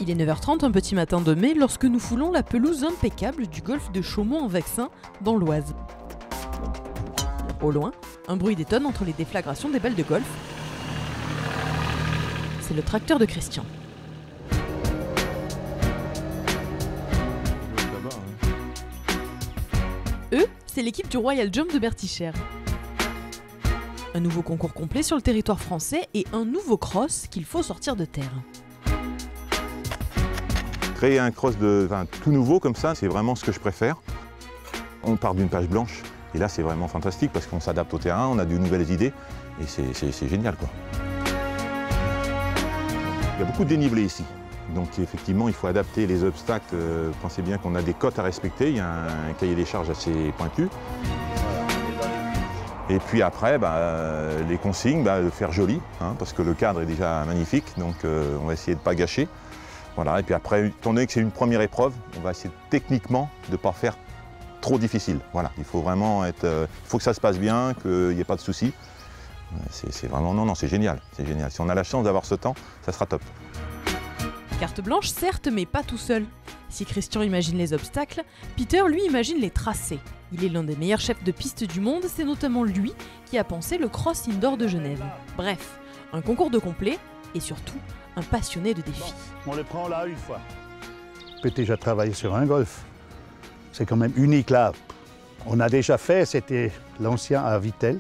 Il est 9h30 un petit matin de mai lorsque nous foulons la pelouse impeccable du golfe de Chaumont-en-Vexin dans l'Oise. Au loin, un bruit détonne entre les déflagrations des balles de golf. C'est le tracteur de Christian. Eux, c'est l'équipe du Royal Jump de Bertichères. Un nouveau concours complet sur le territoire français et un nouveau cross qu'il faut sortir de terre. Créer un cross tout nouveau comme ça, c'est vraiment ce que je préfère. On part d'une page blanche et là c'est vraiment fantastique parce qu'on s'adapte au terrain, on a de nouvelles idées et c'est génial, quoi. Il y a beaucoup de dénivelé ici, donc effectivement il faut adapter les obstacles. Pensez bien qu'on a des cotes à respecter, il y a un cahier des charges assez pointu. Et puis après, les consignes, de faire joli, parce que le cadre est déjà magnifique, donc on va essayer de ne pas gâcher. Voilà, et puis après, étant donné que c'est une première épreuve, on va essayer techniquement de ne pas faire trop difficile. Voilà, il faut vraiment être, il faut que ça se passe bien, qu'il n'y ait pas de soucis. C'est vraiment, non, c'est génial, c'est génial. Si on a la chance d'avoir ce temps, ça sera top. Carte blanche, certes, mais pas tout seul. Si Christian imagine les obstacles, Peter, lui, imagine les tracés. Il est l'un des meilleurs chefs de piste du monde, c'est notamment lui qui a pensé le Cross Indoor de Genève. Bref, un concours de complet et surtout un passionné de défis. On les prend là une fois. J'ai déjà travaillé sur un golf. C'est quand même unique là. On a déjà fait, c'était l'ancien à Vittel.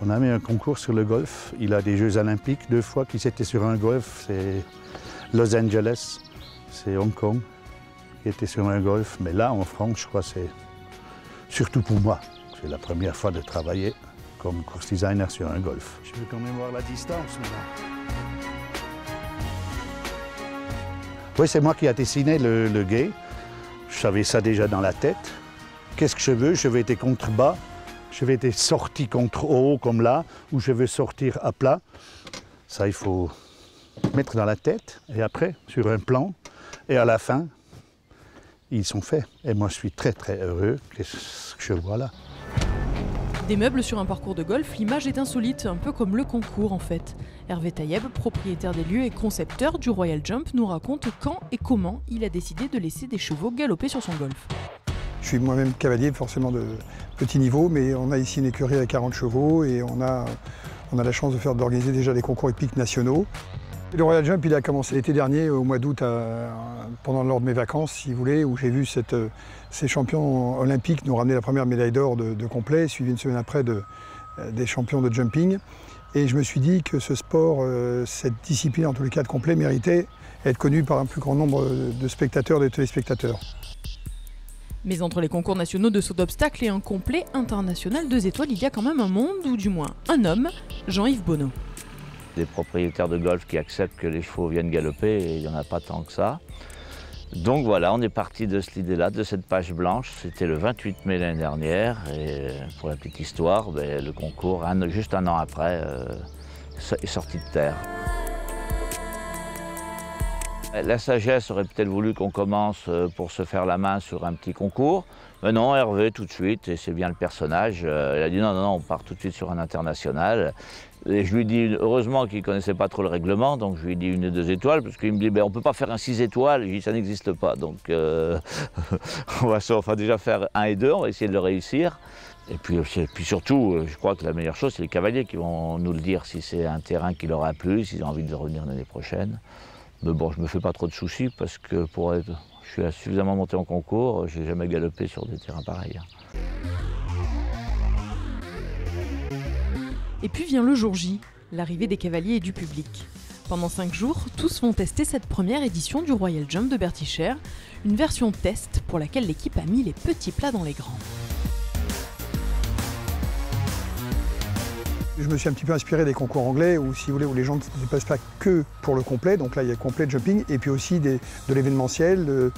On a mis un concours sur le golf. Il a des Jeux Olympiques 2 fois qui étaient sur un golf. C'est Los Angeles, c'est Hong Kong qui était sur un golf. Mais là, en France, je crois que c'est surtout pour moi. C'est la première fois de travailler comme course designer sur un golf. Je veux quand même voir la distance maintenant. Oui, c'est moi qui ai dessiné le guet. Je savais ça déjà dans la tête. Qu'est-ce que je veux? Je veux être contre bas, je veux être sorti contre haut comme là, ou je veux sortir à plat. Ça, il faut mettre dans la tête, et après, sur un plan, et à la fin, ils sont faits. Et moi, je suis très, très heureux que ce que je vois là. Des meubles sur un parcours de golf, l'image est insolite, un peu comme le concours en fait. Hervé Taïeb, propriétaire des lieux et concepteur du Royal Jump, nous raconte quand et comment il a décidé de laisser des chevaux galoper sur son golf. Je suis moi-même cavalier, forcément de petit niveau, mais on a ici une écurie avec 40 chevaux et on a la chance d'organiser déjà des concours hippiques nationaux. Le Royal Jump, il a commencé l'été dernier, au mois d'août, lors de mes vacances, si vous voulez, où j'ai vu ces champions olympiques nous ramener la première médaille d'or de complet, suivi une semaine après des champions de jumping. Et je me suis dit que ce sport, cette discipline, en tous les cas de complet, méritait d'être connue par un plus grand nombre de spectateurs, de téléspectateurs. Mais entre les concours nationaux de saut d'obstacles et un complet international 2 étoiles, il y a quand même un monde, ou du moins un homme, Jean-Yves Bonneau. Des propriétaires de golf qui acceptent que les chevaux viennent galoper, et il n'y en a pas tant que ça. Donc voilà, on est parti de cette idée-là, de cette page blanche. C'était le 28 mai l'année dernière, et pour la petite histoire, le concours, juste un an après, est sorti de terre. La sagesse aurait peut-être voulu qu'on commence pour se faire la main sur un petit concours. Mais non, Hervé, tout de suite, et c'est bien le personnage, il a dit non, on part tout de suite sur un international. Et je lui ai dit, heureusement qu'il ne connaissait pas trop le règlement, donc je lui ai dit 1 et 2 étoiles, parce qu'il me dit, on ne peut pas faire un 6 étoiles, je lui ai dit, ça n'existe pas. Donc on va déjà faire 1 et 2, on va essayer de le réussir. Et puis surtout, je crois que la meilleure chose, c'est les cavaliers qui vont nous le dire si c'est un terrain qui leur a plu, s'ils ont envie de revenir l'année prochaine. Mais bon, je ne me fais pas trop de soucis, parce que je suis suffisamment monté en concours, je n'ai jamais galopé sur des terrains pareils. Et puis vient le jour J, l'arrivée des cavaliers et du public. Pendant 5 jours, tous vont tester cette première édition du Royal Jump de Bertichères, une version test pour laquelle l'équipe a mis les petits plats dans les grands. Je me suis un petit peu inspiré des concours anglais où, si vous voulez, où les gens ne se déplacent pas que pour le complet. Donc là, il y a le complet de jumping et puis aussi de l'événementiel,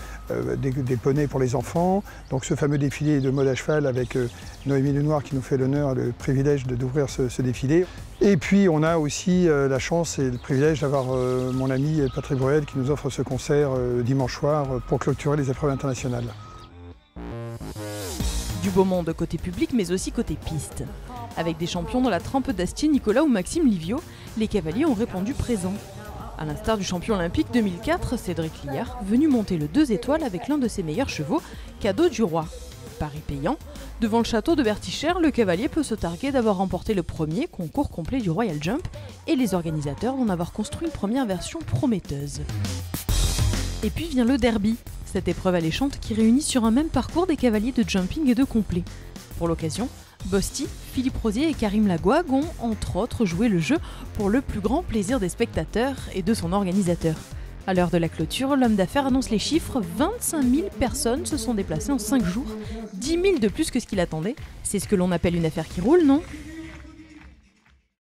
des poneys pour les enfants. Donc ce fameux défilé de mode à cheval avec Noémie Lenoir qui nous fait l'honneur et le privilège d'ouvrir ce défilé. Et puis on a aussi la chance et le privilège d'avoir mon ami Patrick Bruel qui nous offre ce concert dimanche soir pour clôturer les épreuves internationales. Du beau monde côté public mais aussi côté piste. Avec des champions dans la trempe d'Astier, Nicolas ou Maxime Livio, les cavaliers ont répondu présent. À l'instar du champion olympique 2004, Cédric Liard, venu monter le 2 étoiles avec l'un de ses meilleurs chevaux, cadeau du roi. Pari payant, devant le château de Bertichères, le cavalier peut se targuer d'avoir remporté le premier concours complet du Royal Jump et les organisateurs d'en avoir construit une première version prometteuse. Et puis vient le derby, cette épreuve alléchante qui réunit sur un même parcours des cavaliers de jumping et de complet. Pour l'occasion, Bosti, Philippe Rosier et Karim Lagouag ont entre autres joué le jeu pour le plus grand plaisir des spectateurs et de son organisateur. À l'heure de la clôture, l'homme d'affaires annonce les chiffres, 25 000 personnes se sont déplacées en 5 jours, 10 000 de plus que ce qu'il attendait. C'est ce que l'on appelle une affaire qui roule, non ?